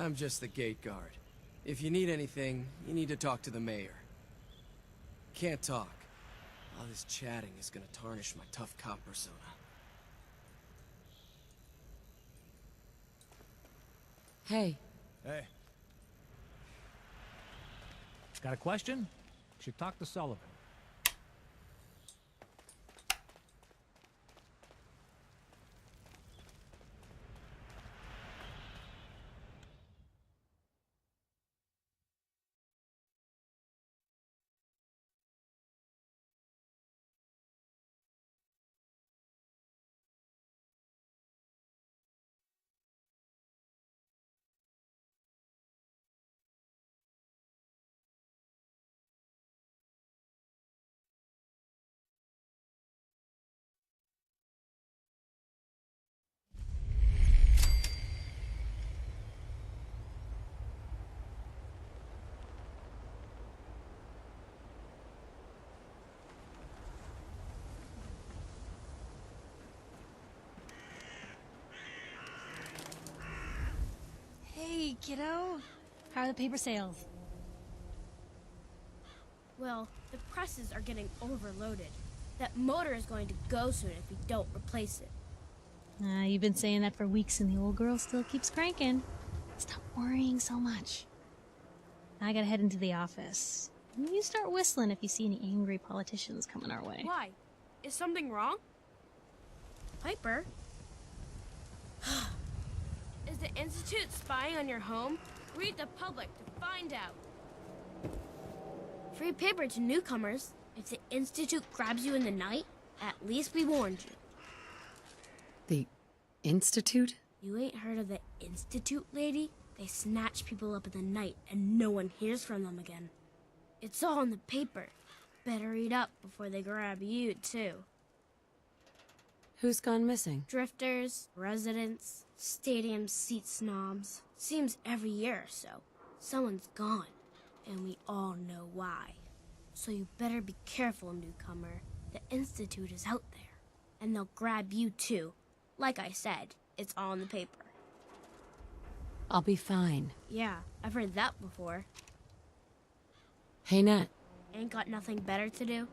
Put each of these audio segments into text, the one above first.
I'm just the gate guard. If you need anything, you need to talk to the mayor. Can't talk. All this chatting is gonna tarnish my tough cop persona. Hey. Hey. Got a question? Should talk to Sullivan. Hey, kiddo. How are the paper sales? Well, the presses are getting overloaded. That motor is going to go soon if we don't replace it. You've been saying that for weeks and the old girl still keeps cranking. Stop worrying so much. I gotta head into the office. You start whistling if you see any angry politicians coming our way. Why? Is something wrong? Piper? Is the Institute spying on your home? Read the public to find out. Free paper to newcomers. If the Institute grabs you in the night, at least we warned you. The Institute? You ain't heard of the Institute, lady? They snatch people up in the night and no one hears from them again. It's all in the paper. Better read up before they grab you, too. Who's gone missing? Drifters, residents, stadium seat snobs. Seems every year or so, someone's gone, and we all know why. So you better be careful, newcomer. The Institute is out there, and they'll grab you too. Like I said, it's all in the paper. I'll be fine. Yeah, I've heard that before. Hey, Nat. Ain't got nothing better to do?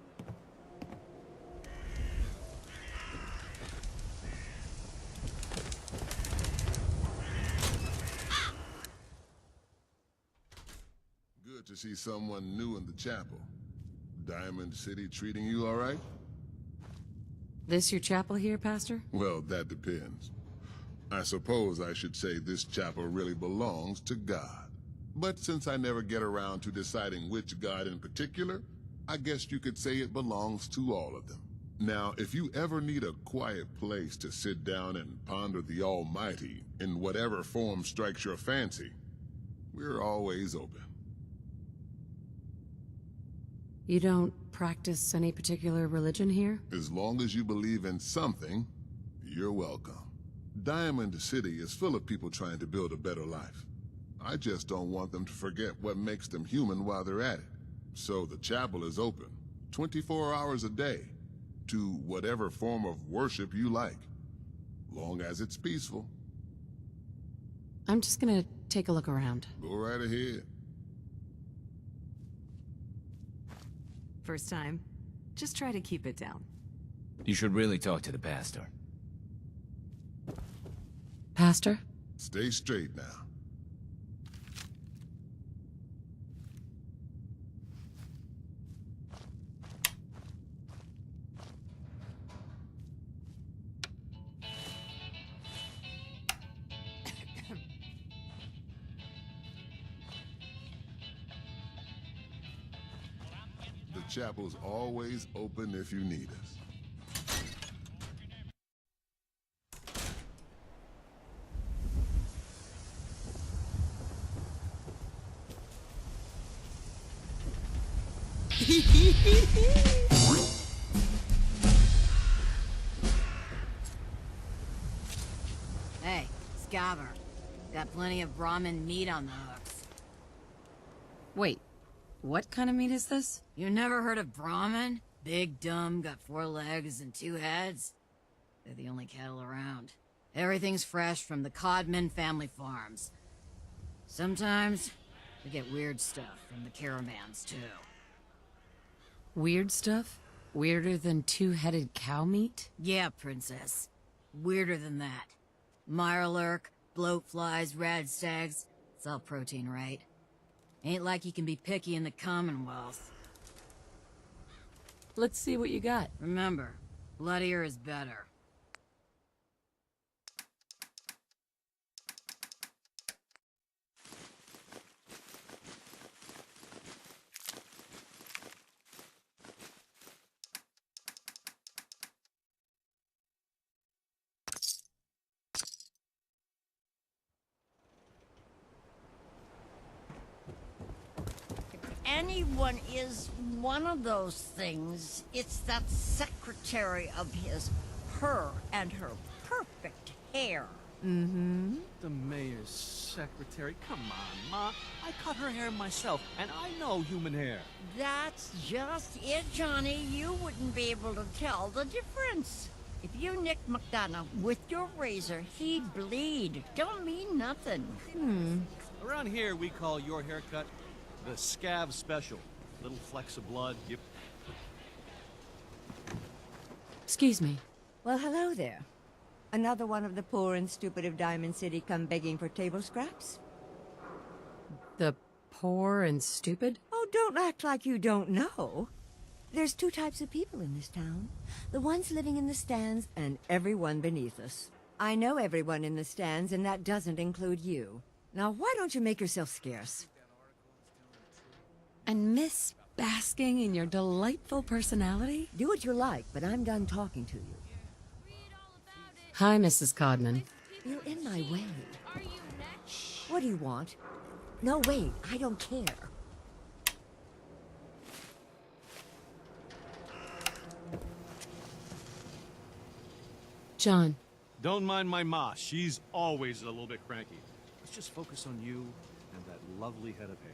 Good to see someone new in the chapel. Diamond City treating you all right? This your chapel here, Pastor? Well, that depends. I suppose I should say this chapel really belongs to God. But since I never get around to deciding which God in particular, I guess you could say it belongs to all of them. Now, if you ever need a quiet place to sit down and ponder the Almighty in whatever form strikes your fancy, we're always open. You don't practice any particular religion here? As long as you believe in something, you're welcome. Diamond City is full of people trying to build a better life. I just don't want them to forget what makes them human while they're at it. So the chapel is open, 24 hours a day, to whatever form of worship you like, long as it's peaceful. I'm just gonna take a look around. Go right ahead. First time. Just try to keep it down. You should really talk to the pastor. Pastor? Stay straight now. The chapel's always open if you need us. Hey, Scabber. Got plenty of Brahmin meat on the hooks. Wait, what kind of meat is this? You never heard of Brahmin? Big, dumb, got 4 legs and 2 heads. They're the only cattle around. Everything's fresh from the Codman family farms. Sometimes we get weird stuff from the caravans, too. Weird stuff? Weirder than two-headed cow meat? Yeah, Princess. Weirder than that. Mirelurk, bloatflies, radstags. It's all protein, right? Ain't like you can be picky in the Commonwealth. Let's see what you got. Remember, bloodier is better. Anyone is one of those things, it's that secretary of his, her and her perfect hair. The mayor's secretary? Come on, Ma. I cut her hair myself, and I know human hair. That's just it, Johnny. You wouldn't be able to tell the difference. If you nicked McDonough with your razor, he'd bleed. Don't mean nothing. Around here, we call your haircut the scav special. Little flecks of blood, you... Excuse me. Well, hello there. Another one of the poor and stupid of Diamond City come begging for table scraps? The poor and stupid? Oh, don't act like you don't know. There's two types of people in this town. The ones living in the stands and everyone beneath us. I know everyone in the stands, and that doesn't include you. Now, why don't you make yourself scarce? And Miss basking in your delightful personality? Do what you like, but I'm done talking to you. Hi, Mrs. Codman. You're in my way. What do you want? No, wait, I don't care. John. Don't mind my ma. She's always a little bit cranky. Let's just focus on you and that lovely head of hair.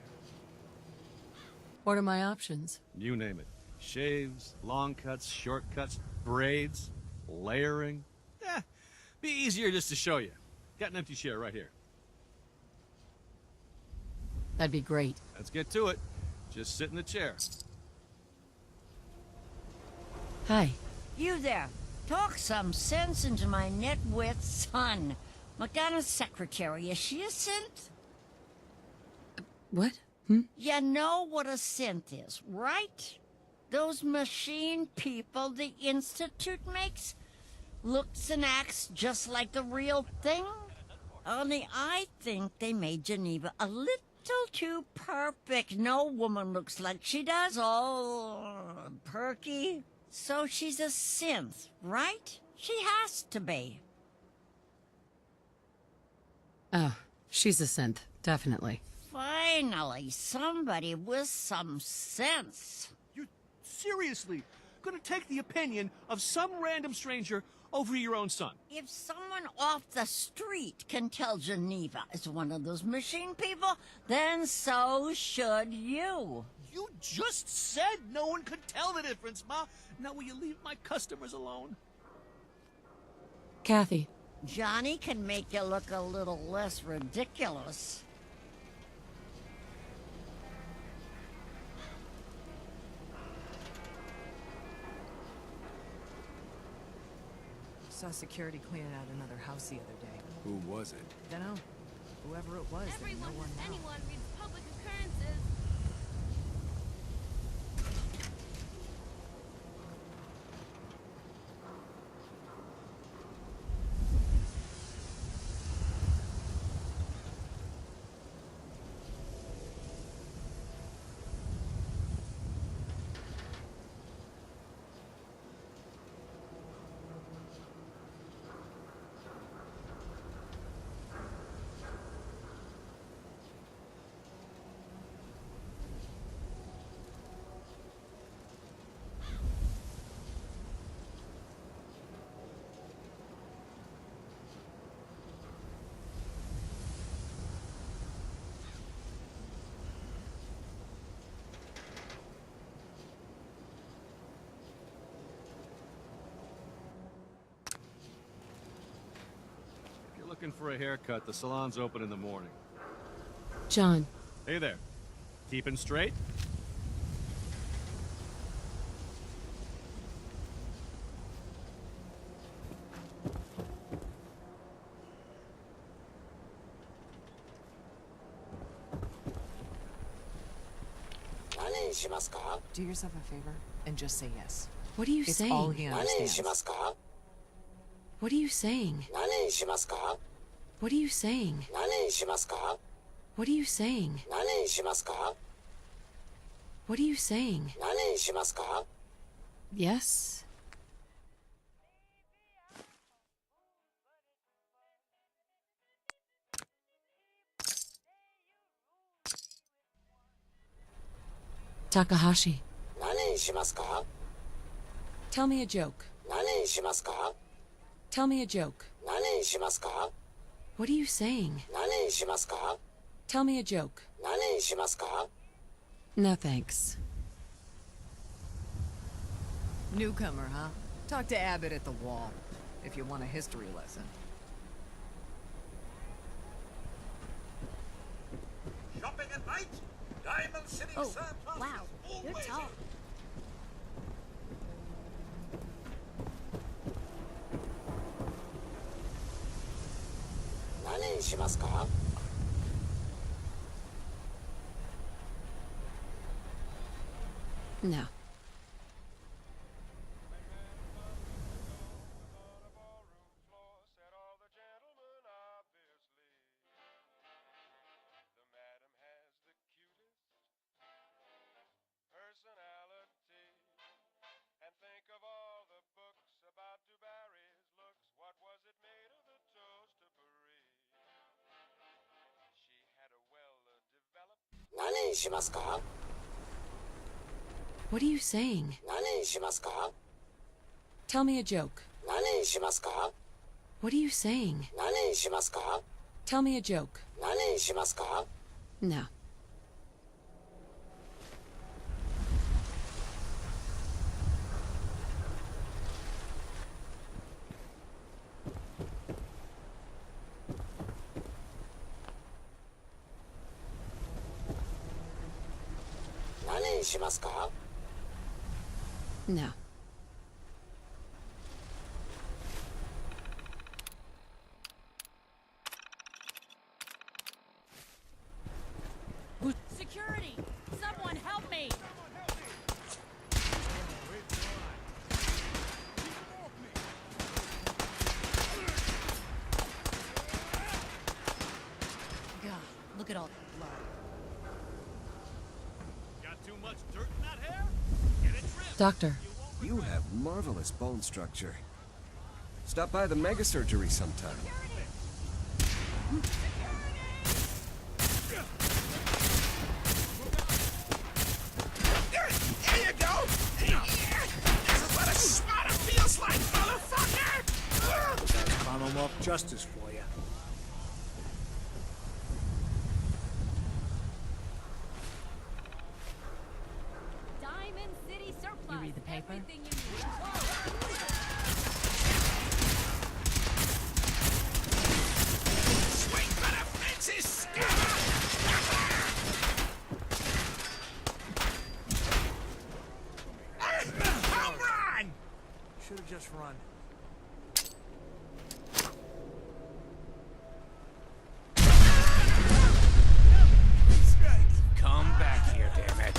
What are my options? You name it. Shaves, long cuts, short cuts, braids, layering. Be easier just to show you. Got an empty chair right here. That'd be great. Let's get to it. Just sit in the chair. Hi. You there. Talk some sense into my nitwit son. McDonough's secretary, is she a synth? What? You know what a synth is, right? Those machine people the Institute makes? Looks and acts just like the real thing? Only I think they made Geneva a little too perfect. No woman looks like she does, all perky. So she's a synth, right? She has to be. Oh, she's a synth, definitely. Finally, somebody with some sense. You're seriously gonna take the opinion of some random stranger over your own son? If someone off the street can tell Geneva is one of those machine people, then so should you. You just said no one could tell the difference, Ma. Now will you leave my customers alone? Kathy. Johnny can make you look a little less ridiculous. Saw security cleaning out another house the other day. Who was it? Dunno. Whoever it was, then no one knows. Anyone reads public occurrences. If you're looking for a haircut, the salon's open in the morning. John. Hey there. Keeping straight? Do yourself a favor and just say yes. What are you It's saying? all he understands. What are you saying? What are you saying? What are you saying? What are you saying? Yes? Takahashi. Tell me a joke. Tell me a joke. What are you saying? Tell me a joke. No thanks. Newcomer, huh? Talk to Abbott at the wall, if you want a history lesson. Shopping at night? Diamond City Oh, surplus wow, is you're always tall. No. What are you saying? Tell me a joke. What are you saying? Tell me a joke. No. No. Security! Someone help me! God, look at all that blood. Got too much dirt in that hair? Get it trimmed. Doctor. You have marvelous bone structure. Stop by the mega surgery sometime. There you go! This is what a smarter feels like, motherfucker! That's Commonwealth justice for you. Diamond City surplus. You read the paper? Everything you need. Swing for the fences, home run! Should have just run. Come back here, damn it.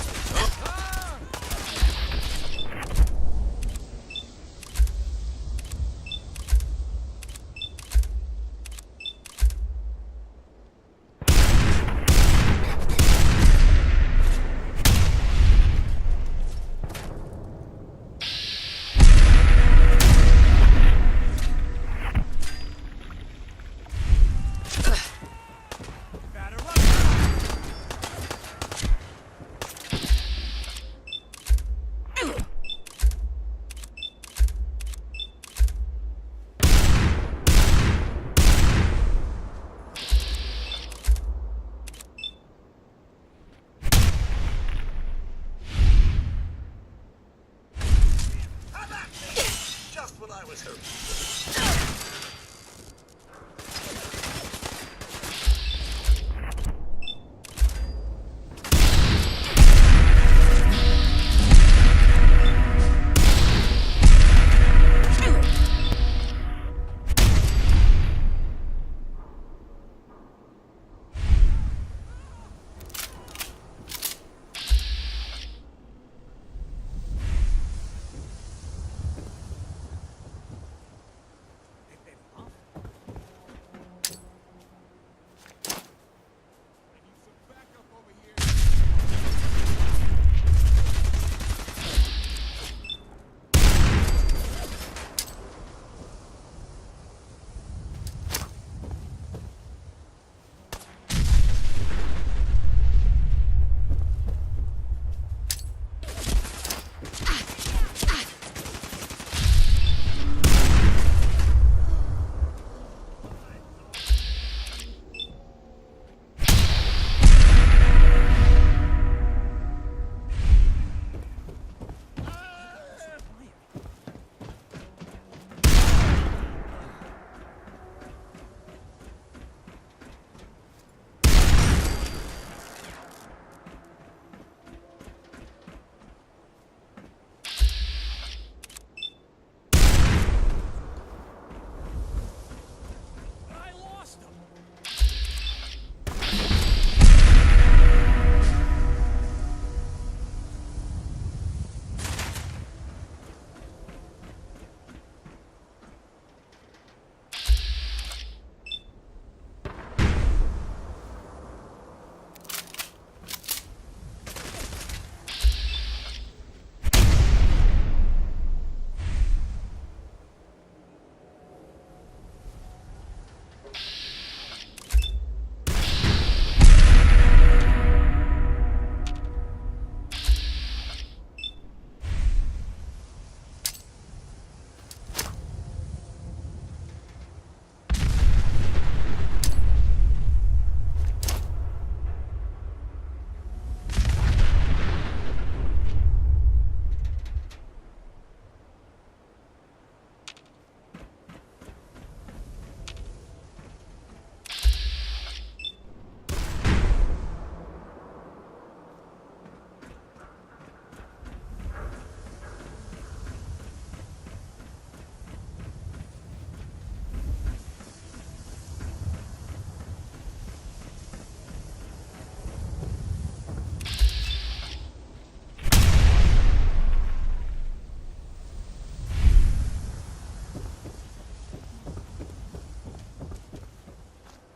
Just what I was hoping.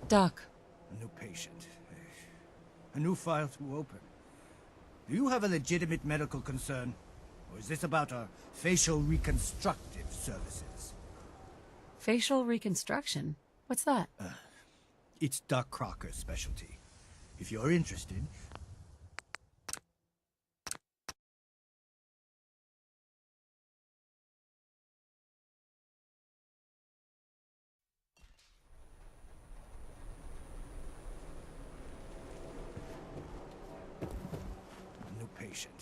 Doc. A new patient. A new file to open. Do you have a legitimate medical concern? Or is this about our facial reconstructive services? Facial reconstruction? What's that? It's Doc Crocker's specialty. If you're interested... A new patient.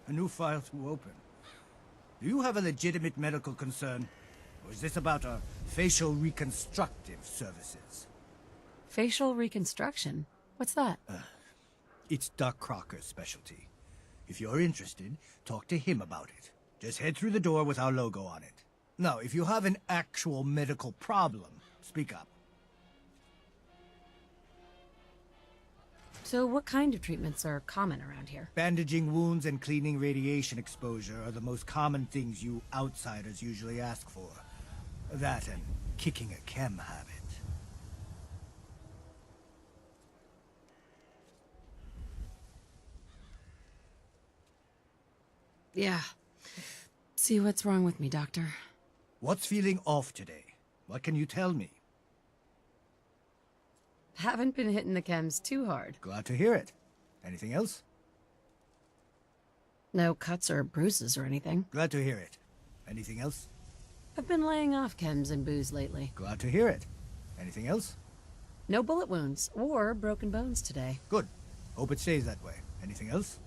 A new file to open. Do you have a legitimate medical concern? Or is this about our facial reconstructive services? Facial reconstruction? What's that? It's Doc Crocker's specialty. If you're interested, talk to him about it. Just head through the door with our logo on it. Now, if you have an actual medical problem, speak up. So what kind of treatments are common around here? Bandaging wounds and cleaning radiation exposure are the most common things you outsiders usually ask for. That and kicking a chem habit. Yeah. See what's wrong with me, Doctor. What's feeling off today? What can you tell me? Haven't been hitting the chems too hard. Glad to hear it. Anything else? No cuts or bruises or anything. Glad to hear it. Anything else? I've been laying off chems and booze lately. Glad to hear it. Anything else? No bullet wounds or broken bones today. Good. Hope it stays that way. Anything else?